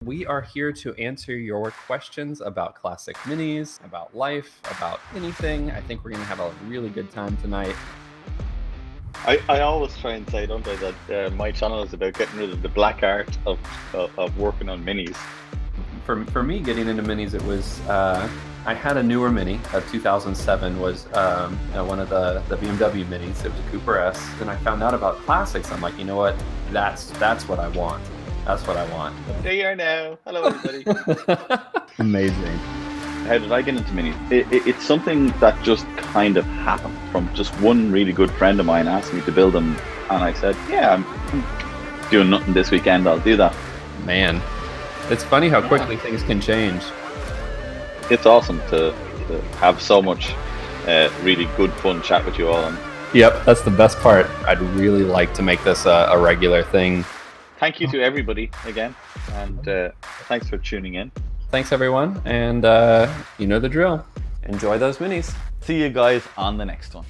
We are here to answer your questions about classic minis, about life, about anything. I think we're going to have a really good time tonight. I always try and say, don't I, that my channel is about getting rid of the black art of working on minis. For me, getting into minis, it was I had a newer mini. 2007 was one of the BMW minis. It was a Cooper S, and I found out about classics. I'm like, you know what? That's what I want. That's what I want. There you are now. Hello, everybody. Amazing. How did I get into minis? It's something that just kind of happened from just one really good friend of mine asked me to build them, and I said, yeah, I'm doing nothing this weekend. I'll do that. Man, it's funny how quickly things can change. It's awesome to have so much really good fun chat with you all. And Yep, that's the best part. I'd really like to make this a regular thing. thank you to everybody again, and thanks for tuning in. Thanks, everyone, and you know the drill. Enjoy those minis. See you guys on the next one.